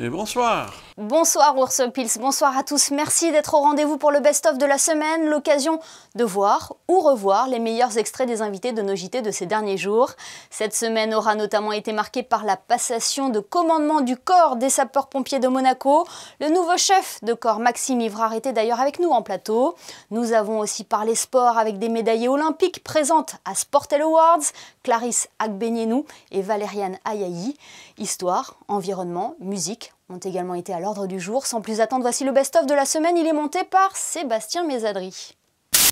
Et bonsoir. Bonsoir Urs Pils, bonsoir à tous. Merci d'être au rendez-vous pour le best-of de la semaine, l'occasion de voir ou revoir les meilleurs extraits des invités de nos JT de ces derniers jours. Cette semaine aura notamment été marquée par la passation de commandement du corps des sapeurs-pompiers de Monaco. Le nouveau chef de corps, Maxime Ivrard, était d'ailleurs avec nous en plateau. Nous avons aussi parlé sport avec des médaillées olympiques présentes à Sportel Awards, Clarisse Agbenienou et Valériane Ayayi. Histoire, environnement, musique ont également été à l'ordre du jour. Sans plus attendre, voici le best-of de la semaine. Il est monté par Sébastien Mésadri.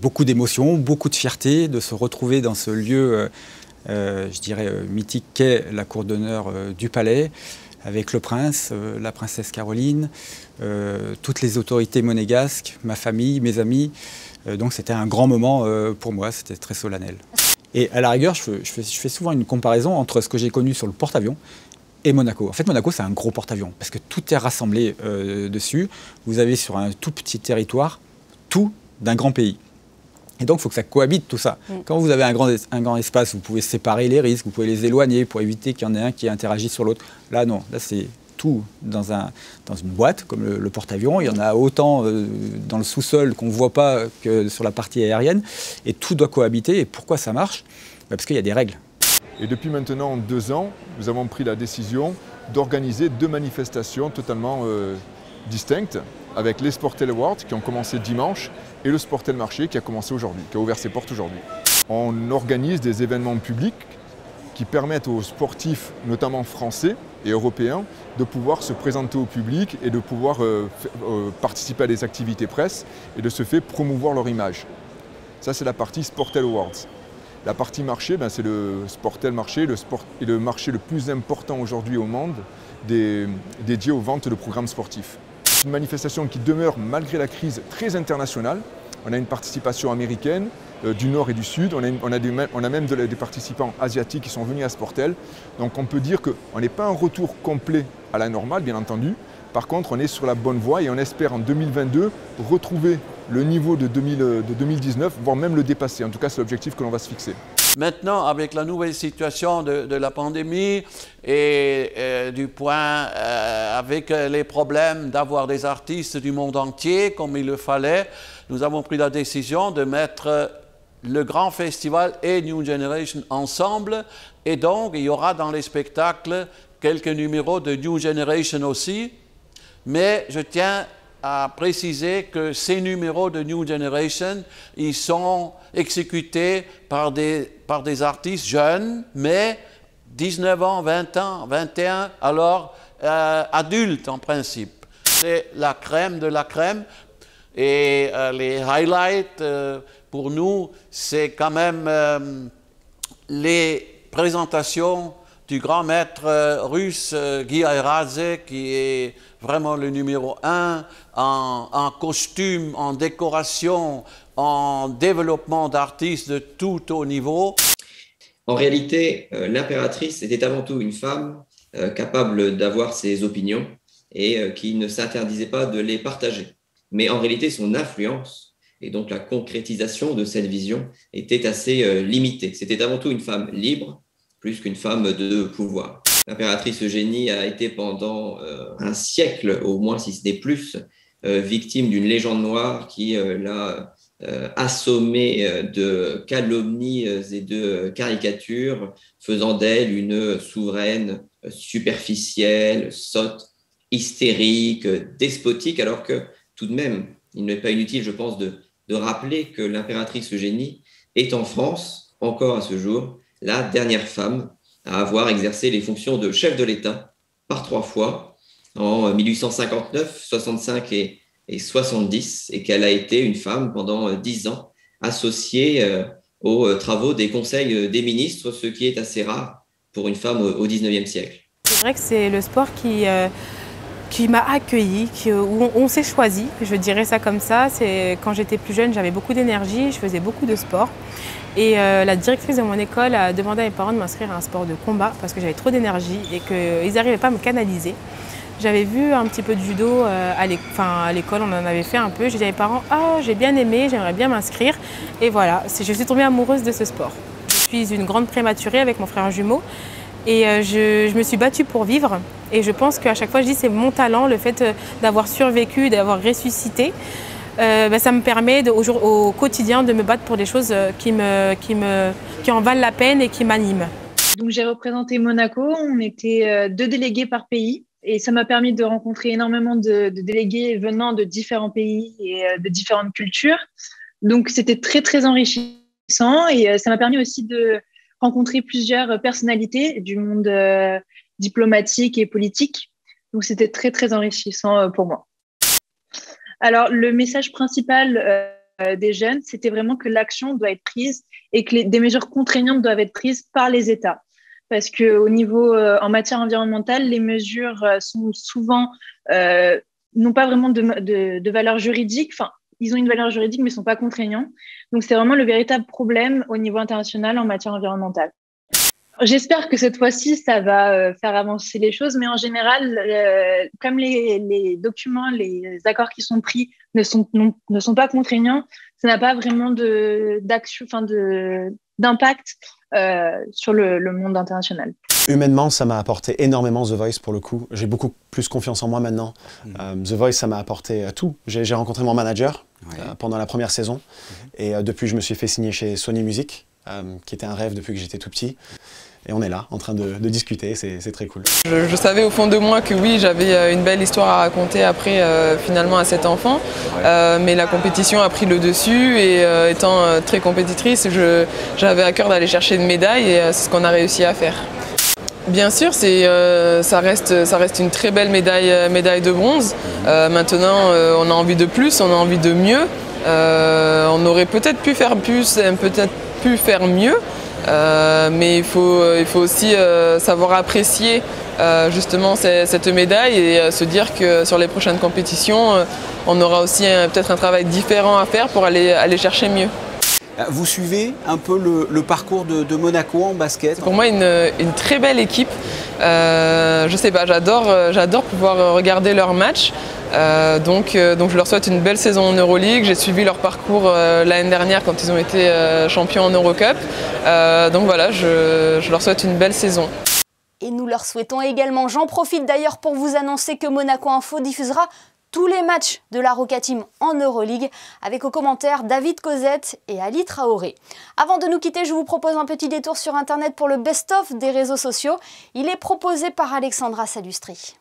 Beaucoup d'émotions, beaucoup de fierté de se retrouver dans ce lieu, je dirais, mythique qu'est la cour d'honneur du Palais, avec le prince, la princesse Caroline, toutes les autorités monégasques, ma famille, mes amis. Donc c'était un grand moment pour moi, c'était très solennel. Et à la rigueur, je fais souvent une comparaison entre ce que j'ai connu sur le porte-avions et Monaco. En fait, Monaco, c'est un gros porte-avions parce que tout est rassemblé dessus. Vous avez sur un tout petit territoire tout d'un grand pays. Et donc, il faut que ça cohabite tout ça. Quand vous avez un grand espace, vous pouvez séparer les risques, vous pouvez les éloigner pour éviter qu'il y en ait un qui interagisse sur l'autre. Là, non. Là, c'est tout dans une boîte, comme le porte-avions. Il y en a autant dans le sous-sol qu'on ne voit pas que sur la partie aérienne. Et tout doit cohabiter. Et pourquoi ça marche? Parce qu'il y a des règles. Et depuis maintenant 2 ans, nous avons pris la décision d'organiser 2 manifestations totalement distinctes, avec les Sportel Awards qui ont commencé dimanche et le Sportel Marché qui a commencé aujourd'hui, qui a ouvert ses portes aujourd'hui. On organise des événements publics qui permettent aux sportifs, notamment français et européens, de pouvoir se présenter au public et de pouvoir participer à des activités presse et de ce fait promouvoir leur image. Ça, c'est la partie Sportel Awards. La partie marché, c'est le Sportel Marché, le marché le plus important aujourd'hui au monde dédié aux ventes de programmes sportifs. C'est une manifestation qui demeure, malgré la crise, très internationale. On a une participation américaine, du Nord et du Sud. On a même des participants asiatiques qui sont venus à Sportel. Donc on peut dire qu'on n'est pas un retour complet à la normale, bien entendu. Par contre, on est sur la bonne voie et on espère en 2022 retrouver le niveau de 2019, voire même le dépasser. En tout cas, c'est l'objectif que l'on va se fixer. Maintenant, avec la nouvelle situation de la pandémie et du point avec les problèmes d'avoir des artistes du monde entier, comme il le fallait, nous avons pris la décision de mettre le grand festival et New Generation ensemble. Et donc, il y aura dans les spectacles quelques numéros de New Generation aussi. Mais je tiens à préciser que ces numéros de New Generation, ils sont exécutés par des artistes jeunes, mais 19 ans, 20 ans, 21, alors adultes en principe. C'est la crème de la crème. Et les highlights, pour nous, c'est quand même les présentations du grand maître russe Guy Airadze, qui est vraiment le numéro 1 en costume, en décoration, en développement d'artistes de tout haut niveau. En réalité, l'impératrice était avant tout une femme capable d'avoir ses opinions et qui ne s'interdisait pas de les partager. Mais en réalité, son influence et donc la concrétisation de cette vision était assez limitée. C'était avant tout une femme libre, plus qu'une femme de pouvoir. L'impératrice Eugénie a été pendant un siècle, au moins si ce n'est plus, victime d'une légende noire qui l'a assommée de calomnies et de caricatures, faisant d'elle une souveraine superficielle, sotte, hystérique, despotique, alors que tout de même, il n'est pas inutile, je pense, de rappeler que l'impératrice Eugénie est en France, encore à ce jour, la dernière femme à avoir exercé les fonctions de chef de l'État par 3 fois, en 1859, 65 et 70, et qu'elle a été une femme pendant 10 ans associée aux travaux des conseils des ministres, ce qui est assez rare pour une femme au 19e siècle. C'est vrai que c'est le sport qui m'a accueillie, où on s'est choisi, je dirais ça comme ça. Quand j'étais plus jeune, j'avais beaucoup d'énergie, je faisais beaucoup de sport. Et la directrice de mon école a demandé à mes parents de m'inscrire à un sport de combat parce que j'avais trop d'énergie et qu'ils n'arrivaient pas à me canaliser. J'avais vu un petit peu de judo à l'école, on en avait fait un peu. J'ai dit à mes parents, ah, j'ai bien aimé, j'aimerais bien m'inscrire. Et voilà, je suis tombée amoureuse de ce sport. Je suis une grande prématurée avec mon frère jumeau. Et je me suis battue pour vivre. Et je pense qu'à chaque fois, je dis c'est mon talent, le fait d'avoir survécu, d'avoir ressuscité. Ça me permet au quotidien de me battre pour des choses qui en valent la peine et qui m'animent. Donc j'ai représenté Monaco, on était 2 délégués par pays. Et ça m'a permis de rencontrer énormément de délégués venant de différents pays et de différentes cultures. Donc, c'était très, très enrichissant. Et ça m'a permis aussi de rencontrer plusieurs personnalités du monde diplomatique et politique. Donc, c'était très, très enrichissant pour moi. Alors, le message principal des jeunes, c'était vraiment que l'action doit être prise et que des mesures contraignantes doivent être prises par les États. Parce qu'au niveau, en matière environnementale, les mesures sont souvent, n'ont pas vraiment de valeur juridique. Enfin, ils ont une valeur juridique, mais ne sont pas contraignants. Donc, c'est vraiment le véritable problème au niveau international en matière environnementale. J'espère que cette fois-ci, ça va faire avancer les choses, mais en général, comme les documents, les accords qui sont pris ne sont pas contraignants, ça n'a pas vraiment d'impact sur le monde international. Humainement, ça m'a apporté énormément The Voice pour le coup. J'ai beaucoup plus confiance en moi maintenant. The Voice, ça m'a apporté tout. J'ai rencontré mon manager pendant la première saison. Et depuis, je me suis fait signer chez Sony Music, qui était un rêve depuis que j'étais tout petit. Et on est là, en train de discuter, c'est très cool. Je savais au fond de moi que oui, j'avais une belle histoire à raconter après, finalement, à cet enfant. Mais la compétition a pris le dessus et étant très compétitrice, j'avais à cœur d'aller chercher une médaille et c'est ce qu'on a réussi à faire. Bien sûr, ça reste une très belle médaille de bronze. Maintenant, on a envie de plus, on a envie de mieux. On aurait peut-être pu faire plus, peut-être pu faire mieux. Mais il faut aussi savoir apprécier justement cette médaille et se dire que sur les prochaines compétitions, on aura aussi peut-être un travail différent à faire pour aller chercher mieux. Vous suivez un peu le parcours de Monaco en basket? Pour moi, une très belle équipe. Je sais pas, j'adore pouvoir regarder leurs matchs. Donc je leur souhaite une belle saison en Euroleague. J'ai suivi leur parcours l'année dernière quand ils ont été champions en Eurocup. Donc voilà, je leur souhaite une belle saison. Et nous leur souhaitons également. J'en profite d'ailleurs pour vous annoncer que Monaco Info diffusera tous les matchs de la Roca Team en Euroleague avec aux commentaires David Cosette et Ali Traoré. Avant de nous quitter, je vous propose un petit détour sur Internet pour le best-of des réseaux sociaux. Il est proposé par Alexandra Salustri.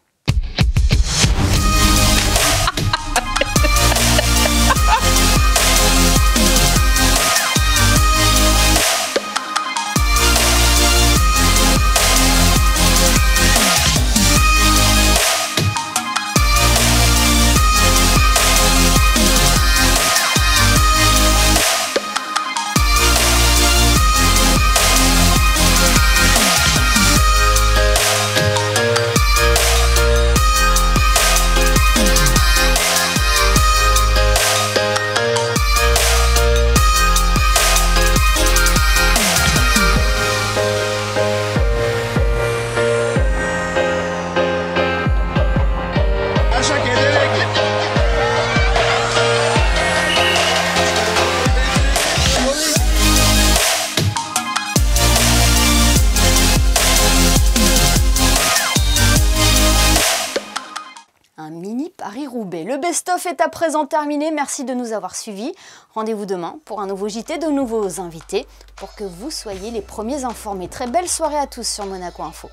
Paris-Roubaix. Le best-of est à présent terminé. Merci de nous avoir suivis. Rendez-vous demain pour un nouveau JT, de nouveaux invités, pour que vous soyez les premiers informés. Très belle soirée à tous sur Monaco Info.